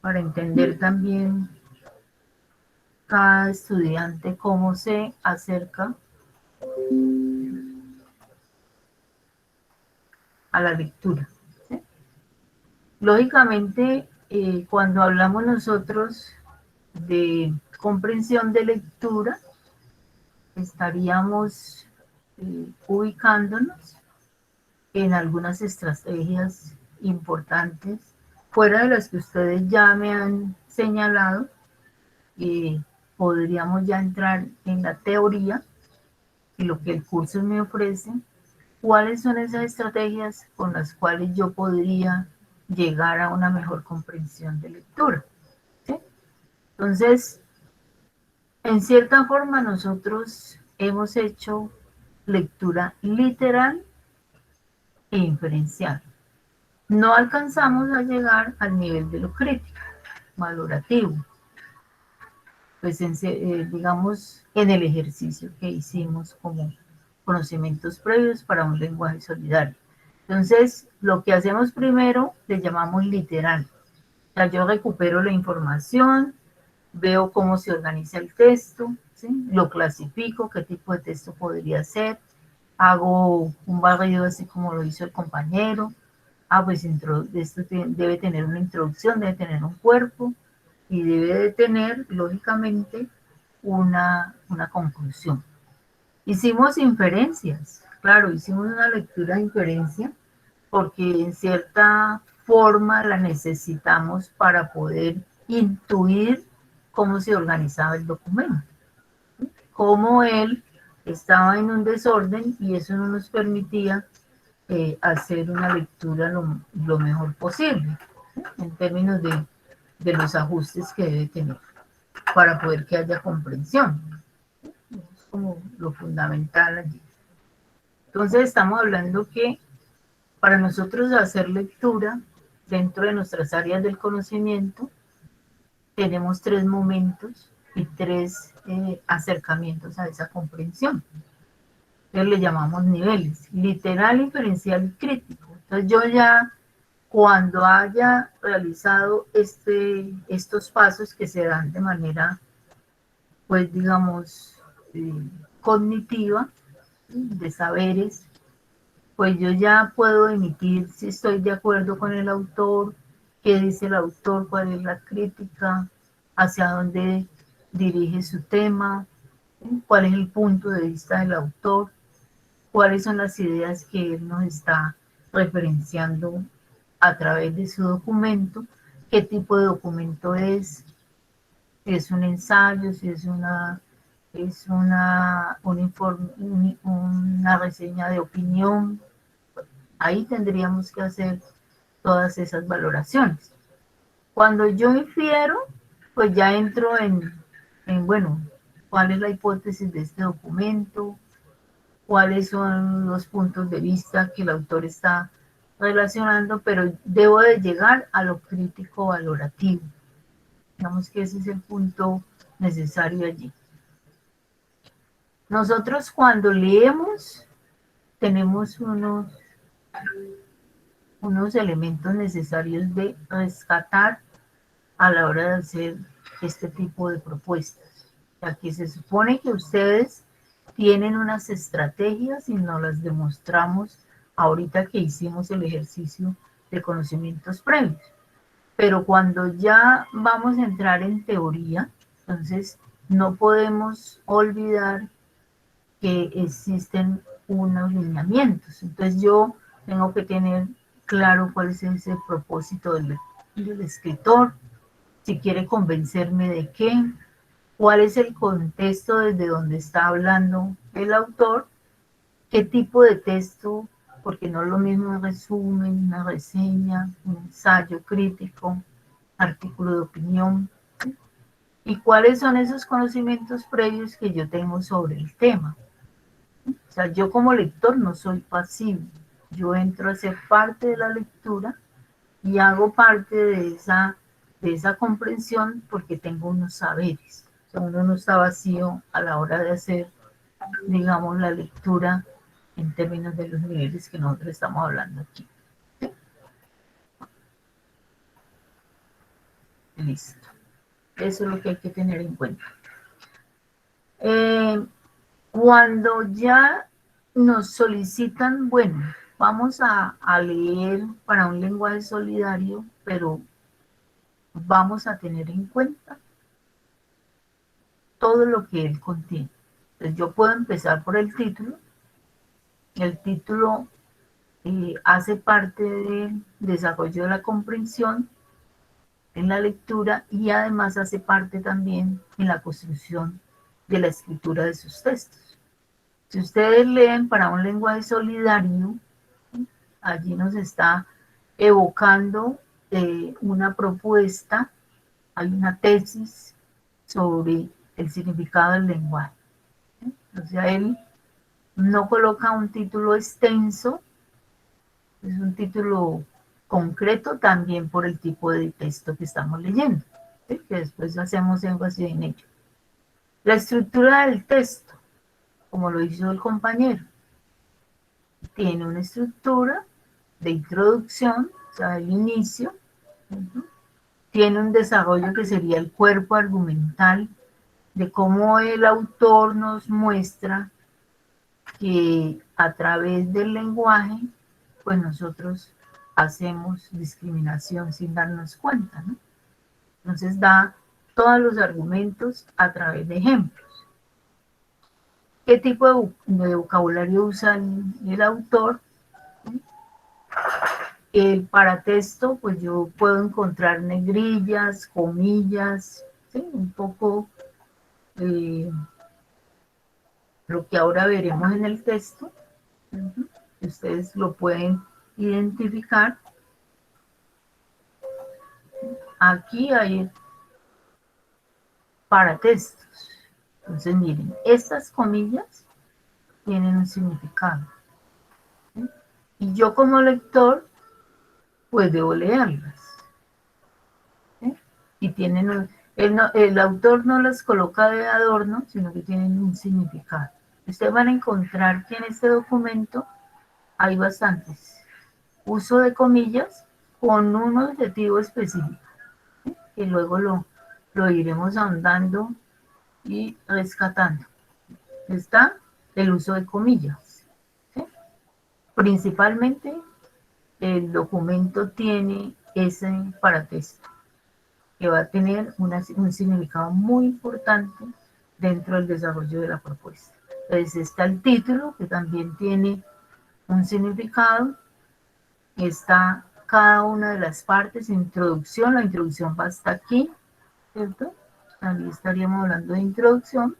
para entender también cada estudiante cómo se acerca a la lectura, ¿sí? Lógicamente, cuando hablamos nosotros de comprensión de lectura, estaríamos ubicándonos en algunas estrategias importantes, fuera de las que ustedes ya me han señalado. Podríamos ya entrar en la teoría y lo que el curso me ofrece, cuáles son esas estrategias con las cuales yo podría llegar a una mejor comprensión de lectura, ¿sí? Entonces, en cierta forma nosotros hemos hecho lectura literal e inferencial. No alcanzamos a llegar al nivel de lo crítico, valorativo, pues digamos en el ejercicio que hicimos como conocimientos previos para un lenguaje solidario. Entonces, lo que hacemos primero le llamamos literal. O sea, yo recupero la información, veo cómo se organiza el texto, ¿sí? Lo clasifico, qué tipo de texto podría ser, hago un barrido así como lo hizo el compañero. Pues esto debe tener una introducción, debe tener un cuerpo y debe de tener, lógicamente, una conclusión. Hicimos inferencias, claro, hicimos una lectura de inferencia porque en cierta forma la necesitamos para poder intuir cómo se organizaba el documento, cómo él estaba en un desorden y eso no nos permitía hacer una lectura lo mejor posible, ¿sí? En términos de los ajustes que debe tener para poder que haya comprensión. Es como lo fundamental allí. Entonces estamos hablando que para nosotros hacer lectura dentro de nuestras áreas del conocimiento tenemos tres momentos y tres acercamientos a esa comprensión. Entonces le llamamos niveles, literal, inferencial y crítico. Entonces yo ya cuando haya realizado estos pasos que se dan de manera, pues digamos, cognitiva, de saberes, pues yo ya puedo emitir si estoy de acuerdo con el autor, qué dice el autor, cuál es la crítica, hacia dónde dirige su tema, cuál es el punto de vista del autor, cuáles son las ideas que él nos está referenciando a través de su documento, qué tipo de documento si es un ensayo, si es un informe, una reseña de opinión. Ahí tendríamos que hacer todas esas valoraciones. Cuando yo infiero, pues ya entro bueno, cuál es la hipótesis de este documento, cuáles son los puntos de vista que el autor está relacionando, pero debo de llegar a lo crítico valorativo. Digamos que ese es el punto necesario allí. Nosotros cuando leemos tenemos unos elementos necesarios de rescatar a la hora de hacer este tipo de propuestas. O sea, que se supone que ustedes tienen unas estrategias y nos las demostramos ahorita que hicimos el ejercicio de conocimientos previos. Pero cuando ya vamos a entrar en teoría, entonces no podemos olvidar que existen unos lineamientos. Entonces yo tengo que tener claro cuál es ese propósito del escritor, si quiere convencerme de qué, cuál es el contexto desde donde está hablando el autor, qué tipo de texto, porque no es lo mismo un resumen, una reseña, un ensayo crítico, artículo de opinión, y cuáles son esos conocimientos previos que yo tengo sobre el tema. O sea, yo como lector no soy pasivo, yo entro a ser parte de la lectura y hago parte de esa comprensión porque tengo unos saberes. O sea, uno no está vacío a la hora de hacer, digamos, la lectura en términos de los niveles que nosotros estamos hablando aquí. Listo. Eso es lo que hay que tener en cuenta. Cuando ya nos solicitan, bueno, vamos a leer para un lenguaje solidario, pero vamos a tener en cuenta todo lo que él contiene. Entonces yo puedo empezar por el título. El título hace parte del desarrollo de la comprensión en la lectura y además hace parte también en la construcción de la escritura de sus textos. Si ustedes leen para un lenguaje solidario, allí nos está evocando una propuesta, hay una tesis sobre el significado del lenguaje. O sea, él no coloca un título extenso, es un título concreto también por el tipo de texto que estamos leyendo, ¿sí? Que después hacemos énfasis en ello. La estructura del texto, como lo hizo el compañero, tiene una estructura de introducción, o sea, el inicio, tiene un desarrollo que sería el cuerpo argumental, de cómo el autor nos muestra que a través del lenguaje, pues nosotros hacemos discriminación sin darnos cuenta, ¿no? Entonces da todos los argumentos a través de ejemplos. ¿Qué tipo de vocabulario usa el autor? El paratexto, pues yo puedo encontrar negrillas, comillas, ¿sí? Un poco lo que ahora veremos en el texto. Ustedes lo pueden identificar. Aquí hay paratextos. Entonces, miren, estas comillas tienen un significado, ¿sí? Y yo como lector, pues debo leerlas, ¿sí? Y tienen el autor no las coloca de adorno, sino que tienen un significado. Ustedes van a encontrar que en este documento hay bastantes uso de comillas con un objetivo específico, ¿sí? Que luego lo iremos ahondando y rescatando. Está el uso de comillas, ¿sí? Principalmente el documento tiene ese paratexto que va a tener un significado muy importante dentro del desarrollo de la propuesta. Entonces está el título, que también tiene un significado. Está cada una de las partes, introducción, la introducción va hasta aquí, ¿cierto? Ahí estaríamos hablando de introducción.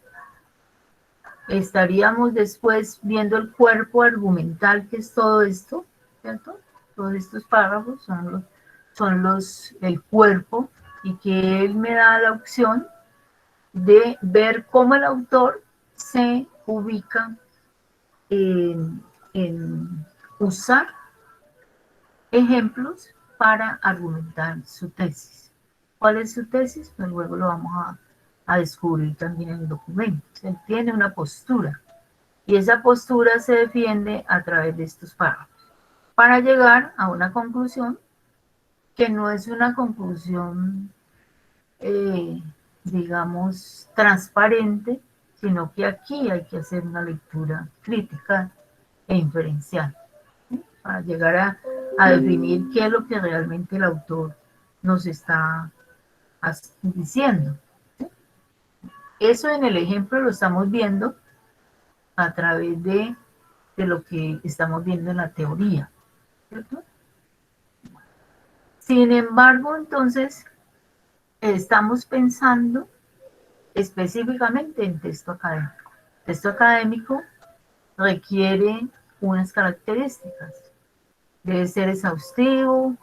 Estaríamos después viendo el cuerpo argumental, que es todo esto, ¿cierto? Todos estos párrafos son el cuerpo, y que él me da la opción de ver cómo el autor se ubica en usar ejemplos para argumentar su tesis. ¿Cuál es su tesis? Pues luego lo vamos a descubrir también en el documento. Él tiene una postura y esa postura se defiende a través de estos párrafos para llegar a una conclusión que no es una conclusión, digamos, transparente, sino que aquí hay que hacer una lectura crítica e inferencial, ¿sí? Para llegar a definir qué es lo que realmente el autor nos está diciendo, ¿sí? Eso en el ejemplo lo estamos viendo a través de lo que estamos viendo en la teoría, ¿cierto? Sin embargo, entonces, estamos pensando específicamente en texto académico. Texto académico requiere unas características. Debe ser exhaustivo,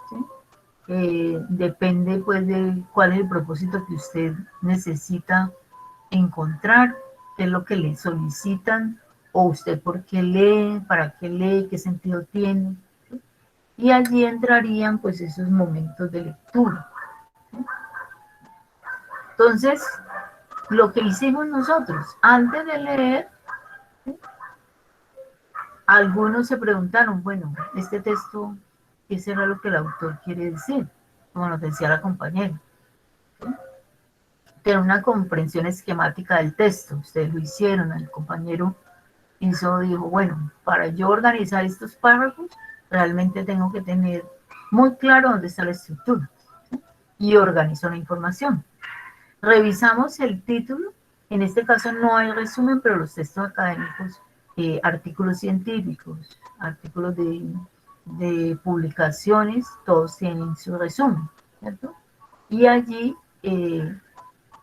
¿sí? Depende pues de cuál es el propósito que usted necesita encontrar, qué es lo que le solicitan, o usted por qué lee, para qué lee, qué sentido tiene, ¿sí? Y allí entrarían pues esos momentos de lectura, ¿sí? Entonces, lo que hicimos nosotros, antes de leer, ¿sí? Algunos se preguntaron, bueno, este texto, ¿qué será lo que el autor quiere decir? Como nos decía la compañera. tener una comprensión esquemática del texto. Ustedes lo hicieron, el compañero dijo, bueno, para yo organizar estos párrafos, realmente tengo que tener muy claro dónde está la estructura, ¿sí? Y organizo la información. Revisamos el título. En este caso no hay resumen, pero los textos académicos, artículos científicos, artículos de publicaciones, todos tienen su resumen, ¿cierto? Y allí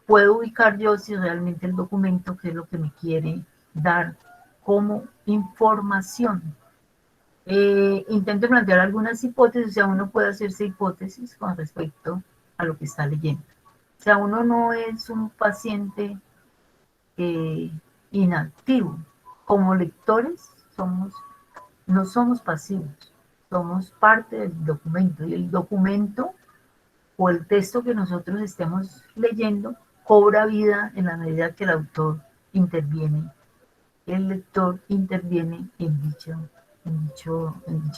puedo ubicar yo si realmente el documento, qué es lo que me quiere dar como información. Intento plantear algunas hipótesis, o sea, uno puede hacerse hipótesis con respecto a lo que está leyendo. O sea, uno no es un paciente inactivo. Como lectores no somos pasivos, somos parte del documento. Y el documento o el texto que nosotros estemos leyendo cobra vida en la medida que el autor interviene, el lector interviene en dicha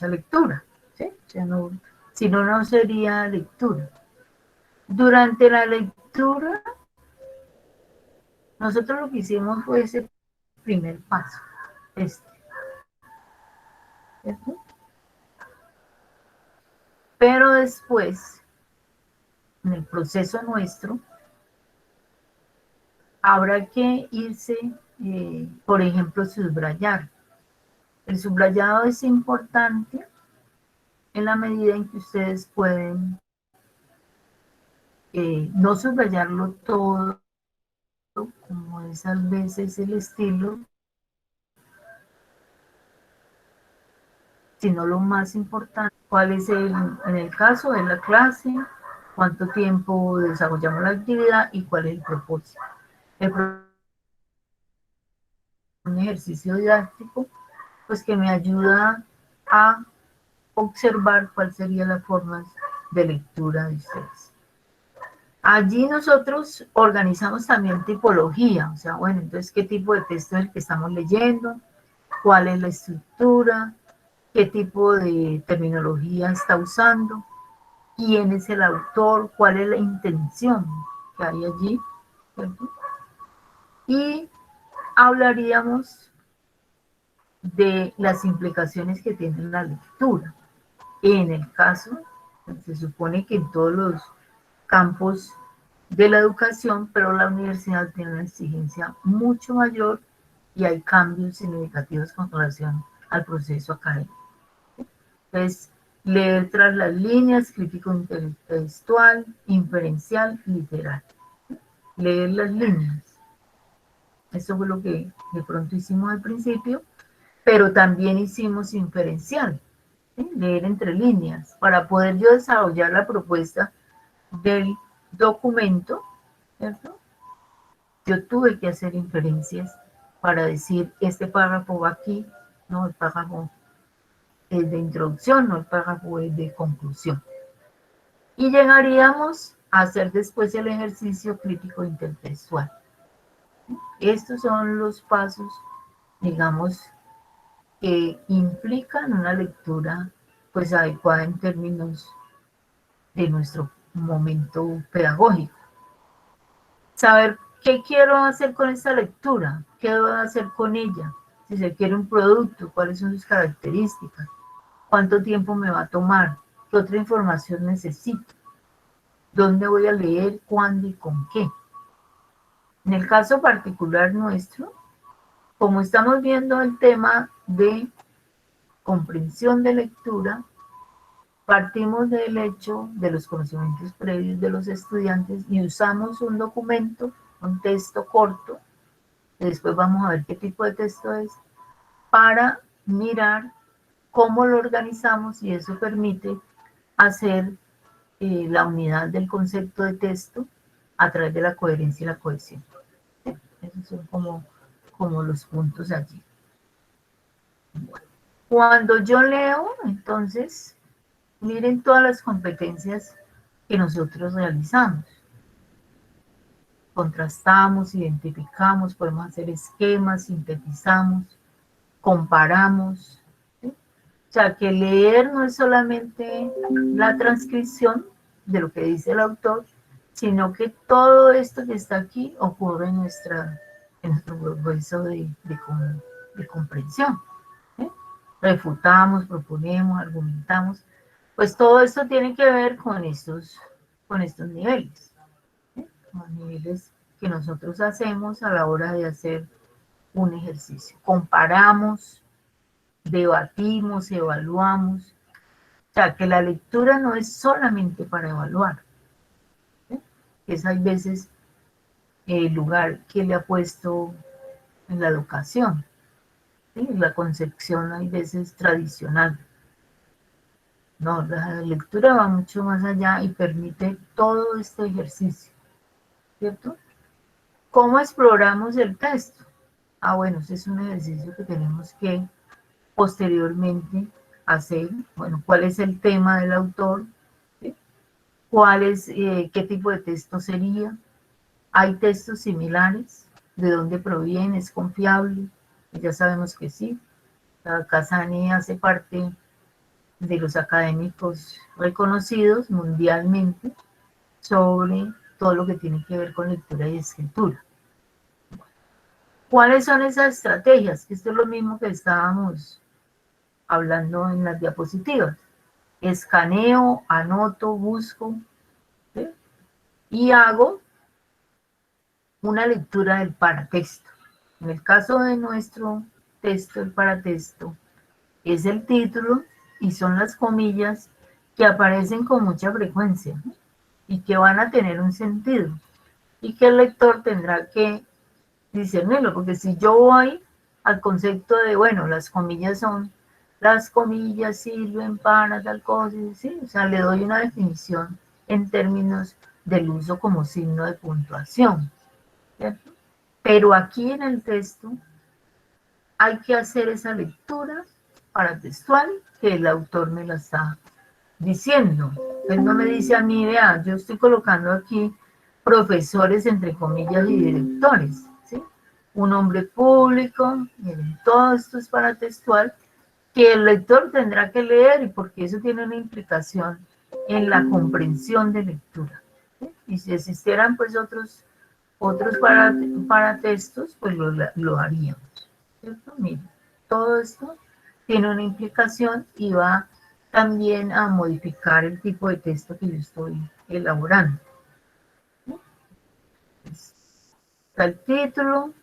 lectura. ¿Sí? O sea, no, si no, no sería lectura. Durante la lectura, nosotros lo que hicimos fue ese primer paso, ¿cierto? Pero después, en el proceso nuestro, habrá que irse, por ejemplo, subrayar. El subrayado es importante en la medida en que ustedes pueden no subrayarlo todo, como es a veces el estilo, sino lo más importante, cuál es en el caso de la clase, cuánto tiempo desarrollamos la actividad y cuál es el propósito. Un ejercicio didáctico, pues que me ayuda a observar cuál sería la forma de lectura de ustedes. Allí nosotros organizamos también tipología, o sea, bueno, entonces, ¿qué tipo de texto es el que estamos leyendo? ¿Cuál es la estructura? ¿Qué tipo de terminología está usando? ¿Quién es el autor? ¿Cuál es la intención que hay allí? ¿Cierto? Y hablaríamos de las implicaciones que tiene la lectura. En el caso, se supone que en todos los campos de la educación, pero la universidad tiene una exigencia mucho mayor y hay cambios significativos con relación al proceso académico. Entonces, leer tras las líneas, crítico intertextual, inferencial, literal. Leer las líneas. Eso fue lo que de pronto hicimos al principio, pero también hicimos inferencial, ¿sí? Leer entre líneas, para poder yo desarrollar la propuesta del documento, ¿cierto? Yo tuve que hacer inferencias para decir, este párrafo va aquí, no, el párrafo es de introducción, no, el párrafo es de conclusión. Y llegaríamos a hacer después el ejercicio crítico intertextual. Estos son los pasos, digamos, que implican una lectura pues adecuada en términos de nuestro momento pedagógico. Saber qué quiero hacer con esta lectura, qué debo hacer con ella, si se quiere un producto, cuáles son sus características, cuánto tiempo me va a tomar, qué otra información necesito, dónde voy a leer, cuándo y con qué. En el caso particular nuestro, como estamos viendo el tema de comprensión de lectura, partimos del hecho de los conocimientos previos de los estudiantes y usamos un documento, un texto corto, después vamos a ver qué tipo de texto es, para mirar cómo lo organizamos y eso permite hacer la unidad del concepto de texto a través de la coherencia y la cohesión. ¿Sí? Esos son como los puntos allí. Bueno, cuando yo leo, entonces, miren todas las competencias que nosotros realizamos. Contrastamos, identificamos, podemos hacer esquemas, sintetizamos, comparamos. ¿Sí? O sea, que leer no es solamente la transcripción de lo que dice el autor, sino que todo esto que está aquí ocurre en nuestro proceso de comprensión. ¿Sí? Refutamos, proponemos, argumentamos, pues todo esto tiene que ver con estos niveles, ¿sí? Los niveles que nosotros hacemos a la hora de hacer un ejercicio. Comparamos, debatimos, evaluamos. O sea, que la lectura no es solamente para evaluar, ¿sí? Es hay veces el lugar que le ha puesto en la educación, ¿sí? La concepción hay veces tradicional. No, la lectura va mucho más allá y permite todo este ejercicio, ¿cierto? ¿Cómo exploramos el texto? Ah, bueno, ese es un ejercicio que tenemos que posteriormente hacer. Bueno, ¿cuál es el tema del autor? ¿Sí? ¿Qué tipo de texto sería? ¿Hay textos similares? ¿De dónde proviene? ¿Es confiable? Ya sabemos que sí. La Casani hace parte de los académicos reconocidos mundialmente sobre todo lo que tiene que ver con lectura y escritura. ¿Cuáles son esas estrategias? Esto es lo mismo que estábamos hablando en las diapositivas. Escaneo, anoto, busco, ¿sí? Y hago una lectura del paratexto. En el caso de nuestro texto, el paratexto es el título y son las comillas que aparecen con mucha frecuencia, ¿no? Y que van a tener un sentido y que el lector tendrá que discernirlo, porque si yo voy al concepto de, bueno, las comillas sirven para tal cosa, ¿sí? O sea, le doy una definición en términos del uso como signo de puntuación, ¿cierto? Pero aquí en el texto hay que hacer esa lectura paratextual que el autor me la está diciendo. Él no me dice a mí, vea, yo estoy colocando aquí profesores, entre comillas, y directores, ¿sí? Un hombre público, miren, todo esto es paratextual, que el lector tendrá que leer, y porque eso tiene una implicación en la comprensión de lectura, ¿sí? Y si existieran pues otros paratextos, pues lo haríamos, ¿cierto? Miren, todo esto tiene una implicación y va también a modificar el tipo de texto que yo estoy elaborando. Está el título,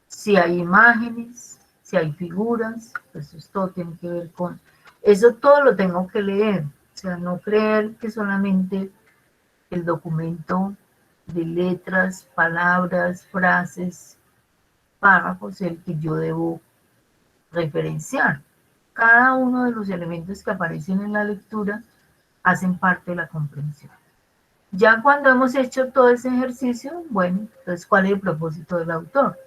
si hay imágenes, si hay figuras, pues eso todo tiene que ver con... Eso todo lo tengo que leer, o sea, no creer que solamente el documento de letras, palabras, frases, párrafos, el que yo debo referenciar. Cada uno de los elementos que aparecen en la lectura hacen parte de la comprensión. Ya cuando hemos hecho todo ese ejercicio, bueno, entonces, ¿cuál es el propósito del autor?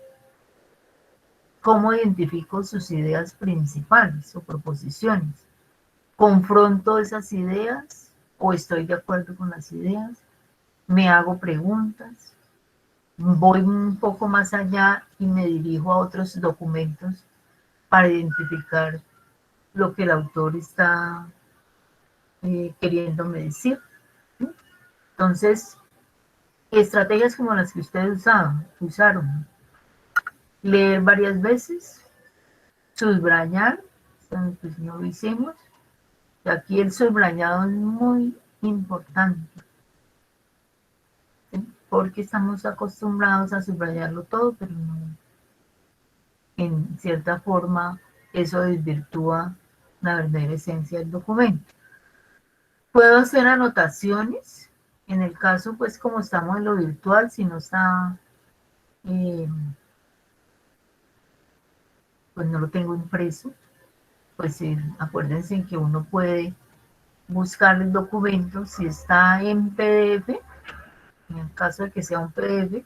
¿Cómo identifico sus ideas principales o proposiciones? ¿Confronto esas ideas o estoy de acuerdo con las ideas? ¿Me hago preguntas? ¿Voy un poco más allá y me dirijo a otros documentos para identificar lo que el autor está queriéndome decir? ¿Sí? Entonces, estrategias como las que ustedes usaron, leer varias veces, subrayar, pues no lo hicimos, y aquí el subrayado es muy importante, ¿sí? Porque estamos acostumbrados a subrayarlo todo, pero no, en cierta forma eso desvirtúa la verdadera esencia del documento. Puedo hacer anotaciones, en el caso pues como estamos en lo virtual, si no está... Eh, pues no lo tengo impreso, pues acuérdense que uno puede buscar el documento, si está en PDF, en el caso de que sea un PDF,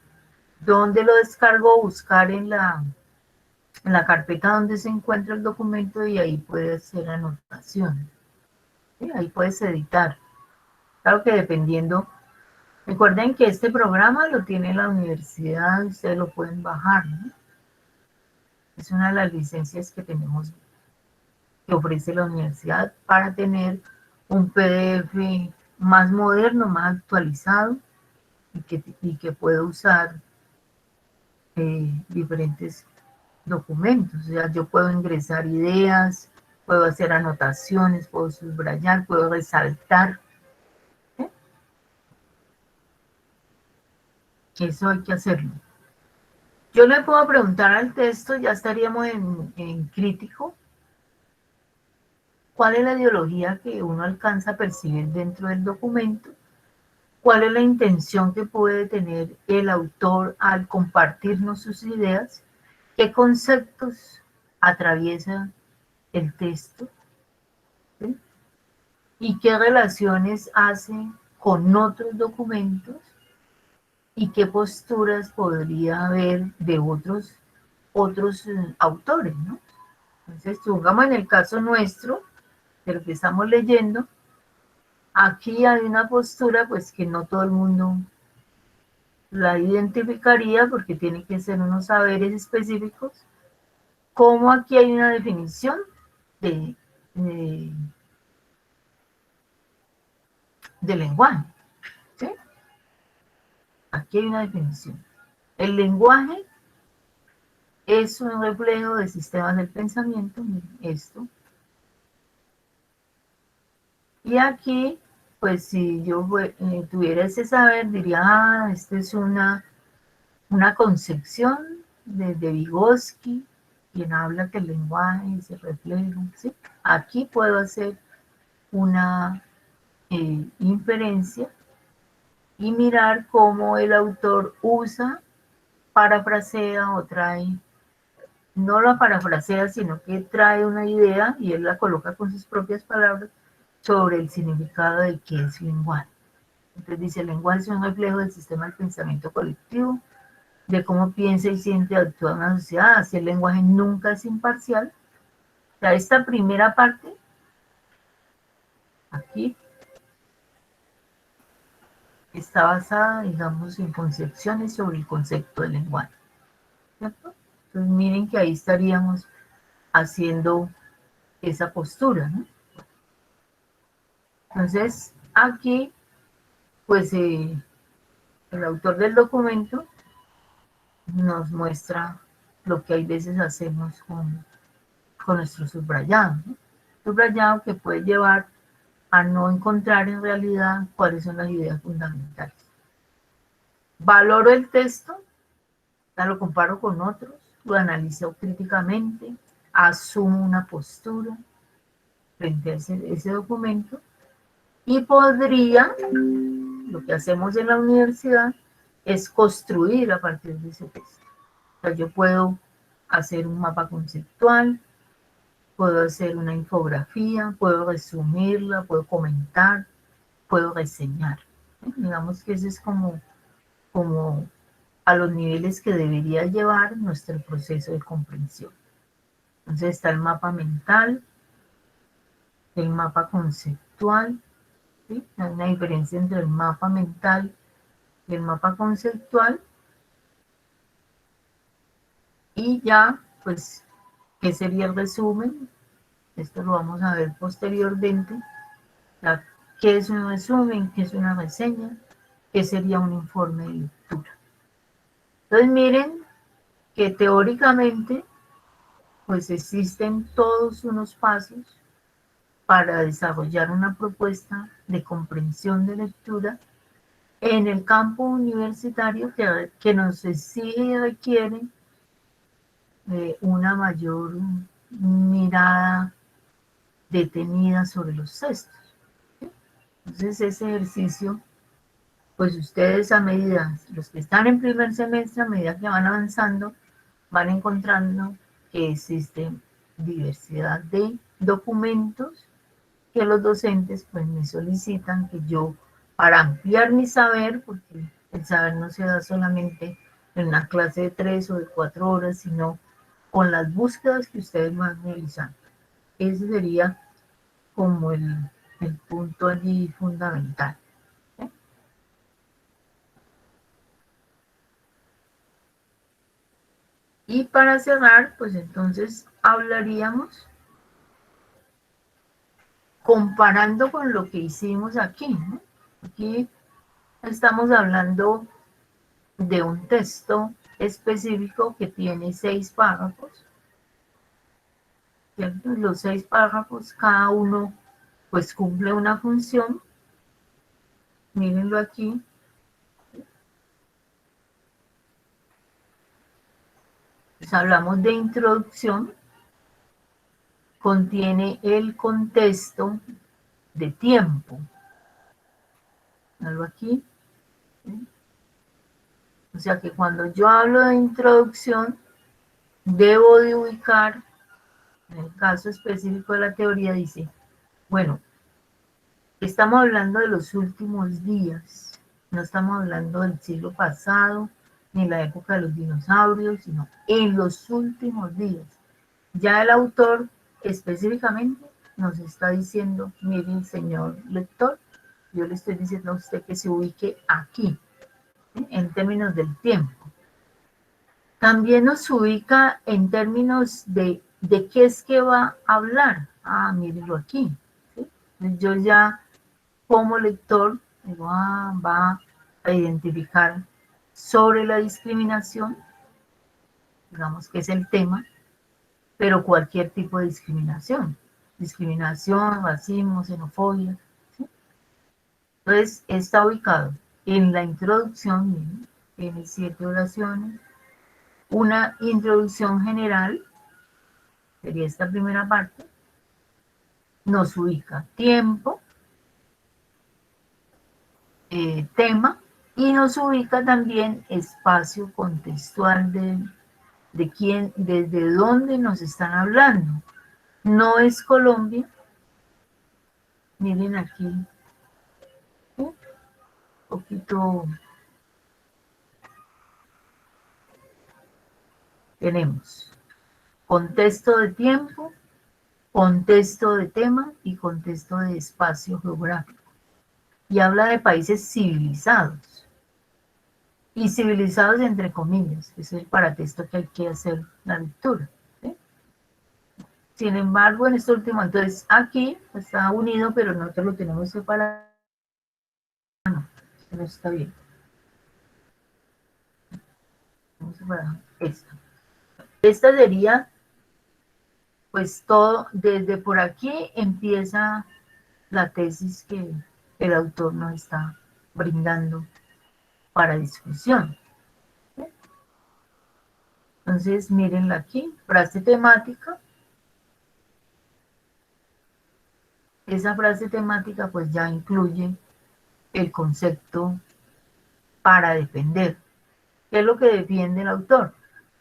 ¿dónde lo descargo? Buscar en la carpeta donde se encuentra el documento y ahí puede hacer anotaciones, ¿sí? Ahí puedes editar. Claro que dependiendo, recuerden que este programa lo tiene la universidad, ustedes lo pueden bajar, ¿no? Es una de las licencias que tenemos que ofrece la universidad para tener un PDF más moderno, más actualizado y que puedo usar diferentes documentos. O sea, yo puedo ingresar ideas, puedo hacer anotaciones, puedo subrayar, puedo resaltar. ¿Sí? Eso hay que hacerlo. Yo le puedo preguntar al texto, ya estaríamos en crítico, cuál es la ideología que uno alcanza a percibir dentro del documento, cuál es la intención que puede tener el autor al compartirnos sus ideas, qué conceptos atraviesa el texto, ¿sí? Y qué relaciones hace con otros documentos y qué posturas podría haber de otros autores, ¿no? Entonces, supongamos en el caso nuestro, de lo que estamos leyendo, aquí hay una postura pues que no todo el mundo la identificaría porque tiene que ser unos saberes específicos, como aquí hay una definición de, de, de lenguaje, ¿sí? Aquí hay una definición. El lenguaje es un reflejo de sistemas del pensamiento, miren esto. Y aquí, pues si yo tuviera ese saber, diría, ah, esta es una concepción de Vygotsky, quien habla que el lenguaje es el reflejo, ¿sí? Aquí puedo hacer una inferencia y mirar cómo el autor usa, parafrasea o trae, no la parafrasea, sino que trae una idea y él la coloca con sus propias palabras sobre el significado de qué es lenguaje. Entonces dice, el lenguaje es un reflejo del sistema del pensamiento colectivo, de cómo piensa y siente actúa una sociedad, así el lenguaje nunca es imparcial. O sea, esta primera parte, aquí, está basada, digamos, en concepciones sobre el concepto del lenguaje, ¿cierto? Entonces miren que ahí estaríamos haciendo esa postura, ¿no? Entonces, aquí, pues, el autor del documento nos muestra lo que hay veces hacemos con nuestro subrayado, ¿no? Subrayado que puede llevar a no encontrar en realidad cuáles son las ideas fundamentales. Valoro el texto, lo comparo con otros, lo analizo críticamente, asumo una postura frente a ese documento y podría, lo que hacemos en la universidad, es construir a partir de ese texto. O sea, yo puedo hacer un mapa conceptual, puedo hacer una infografía, puedo resumirla, puedo comentar, puedo reseñar. Digamos que ese es como a los niveles que debería llevar nuestro proceso de comprensión. Entonces está el mapa mental, el mapa conceptual, ¿sí? Hay una diferencia entre el mapa mental y el mapa conceptual, y ya, pues, ¿qué sería el resumen? Esto lo vamos a ver posteriormente. ¿Qué es un resumen? ¿Qué es una reseña? ¿Qué sería un informe de lectura? Entonces miren que teóricamente pues existen todos unos pasos para desarrollar una propuesta de comprensión de lectura en el campo universitario que nos exige y requiere una mayor mirada detenida sobre los textos. Entonces ese ejercicio, pues ustedes a medida, los que están en primer semestre, a medida que van avanzando, van encontrando que existe diversidad de documentos que los docentes pues me solicitan que yo, para ampliar mi saber, porque el saber no se da solamente en una clase de 3 o de 4 horas, sino con las búsquedas que ustedes van realizando. Ese sería como el punto allí fundamental. ¿Sí? Y para cerrar, pues entonces hablaríamos comparando con lo que hicimos aquí, ¿no? Aquí estamos hablando de un texto específico que tiene 6 párrafos, ¿cierto? Los 6 párrafos, cada uno pues cumple una función. Mírenlo aquí. Pues hablamos de introducción, contiene el contexto de tiempo. Algo aquí. ¿Sí? O sea que cuando yo hablo de introducción, debo de ubicar, en el caso específico de la teoría, dice, bueno, estamos hablando de los últimos días, no estamos hablando del siglo pasado, ni la época de los dinosaurios, sino en los últimos días. Ya el autor específicamente nos está diciendo, mire, señor lector, yo le estoy diciendo a usted que se ubique aquí, ¿sí? En términos del tiempo. También nos ubica en términos de qué es que va a hablar. Ah, mírenlo aquí. ¿Sí? Yo ya como lector digo, va a identificar sobre la discriminación, digamos que es el tema, pero cualquier tipo de discriminación. Discriminación, racismo, xenofobia. ¿Sí? Entonces, está ubicado en la introducción, miren, tiene 7 oraciones, una introducción general, sería esta primera parte, nos ubica tiempo, tema, y nos ubica también espacio contextual de quién, desde dónde nos están hablando. No es Colombia, miren aquí, un poquito, tenemos contexto de tiempo, contexto de tema y contexto de espacio geográfico. Y habla de países civilizados. Y civilizados entre comillas, que es el paratexto que hay que hacer la lectura. ¿Sí? Sin embargo, en este último, entonces aquí está unido, pero nosotros lo tenemos separado. No está bien. Esta. Esta sería, pues todo, desde por aquí empieza la tesis que el autor nos está brindando para discusión. Entonces, mírenla aquí, frase temática. Esa frase temática pues ya incluye el concepto para defender. ¿Qué es lo que defiende el autor?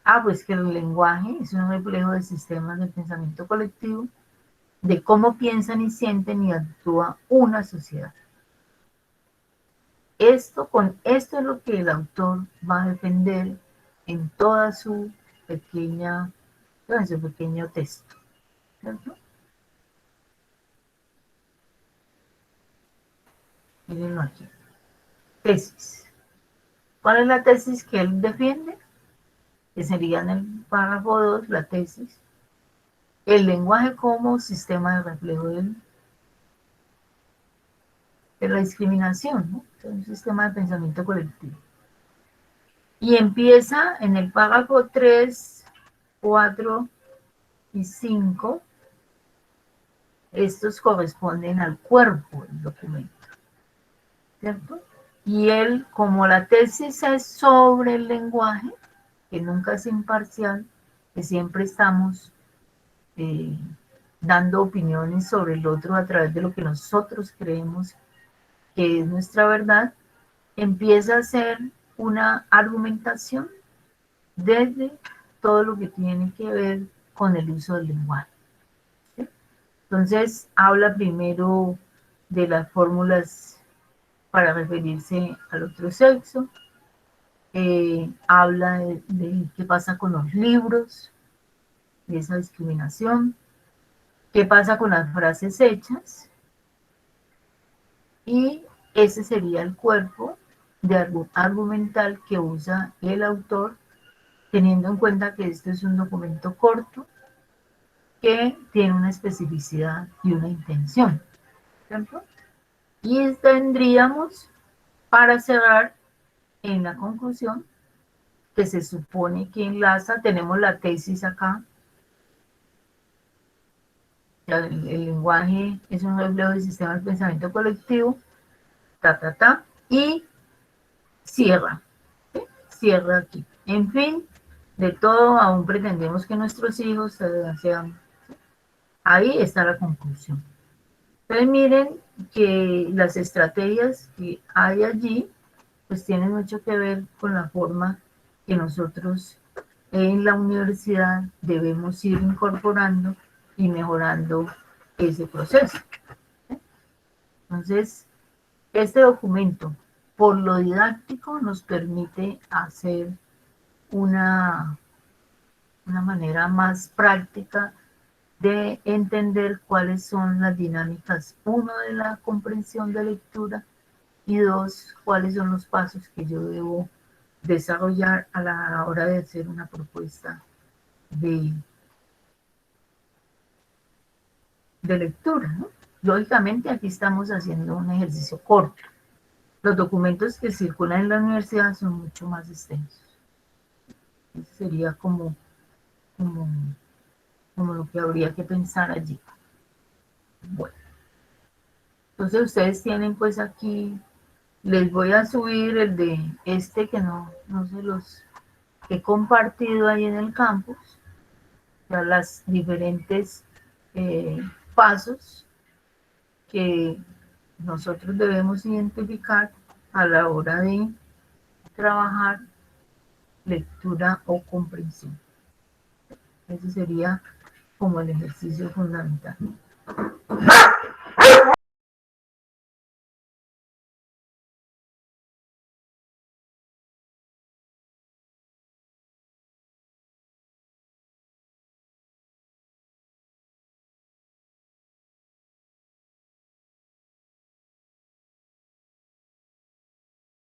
Ah, pues que el lenguaje es un reflejo de sistemas de pensamiento colectivo, de cómo piensan y sienten y actúa una sociedad. Esto es lo que el autor va a defender en toda su pequeña, en su pequeño texto. ¿Cierto? Mírenlo aquí. Tesis. ¿Cuál es la tesis que él defiende? Que sería en el párrafo 2, la tesis. El lenguaje como sistema de reflejo de la discriminación, ¿no? Es un sistema de pensamiento colectivo. Y empieza en el párrafo 3, 4 y 5. Estos corresponden al cuerpo del documento, ¿cierto? Y él, como la tesis es sobre el lenguaje, que nunca es imparcial, que siempre estamos eh, dando opiniones sobre el otro a través de lo que nosotros creemos que es nuestra verdad, empieza a ser una argumentación desde todo lo que tiene que ver con el uso del lenguaje. ¿Sí? Entonces, habla primero de las fórmulas para referirse al otro sexo, habla de qué pasa con los libros, de esa discriminación, qué pasa con las frases hechas, y ese sería el cuerpo de argumental que usa el autor, teniendo en cuenta que este es un documento corto que tiene una especificidad y una intención. ¿Cierto? Y tendríamos para cerrar en la conclusión que se supone que enlaza, tenemos la tesis acá, el lenguaje es un reflejo del sistema del pensamiento colectivo, y cierra, ¿sí? Cierra aquí. En fin, de todo, aún pretendemos que nuestros hijos sean. Ahí está la conclusión. Entonces miren que las estrategias que hay allí, pues tienen mucho que ver con la forma que nosotros en la universidad debemos ir incorporando y mejorando ese proceso. Entonces, este documento, por lo didáctico, nos permite hacer una, una manera más práctica de entender cuáles son las dinámicas, uno, de la comprensión de lectura y dos, cuáles son los pasos que yo debo desarrollar a la hora de hacer una propuesta de, de lectura, ¿no? Lógicamente aquí estamos haciendo un ejercicio corto. Los documentos que circulan en la universidad son mucho más extensos. Eso sería como, como lo que habría que pensar allí. Bueno, entonces ustedes tienen pues aquí, les voy a subir el de este que no se los he compartido ahí en el campus, ya las diferentes pasos que nosotros debemos identificar a la hora de trabajar lectura o comprensión. Ese sería como el ejercicio fundamental.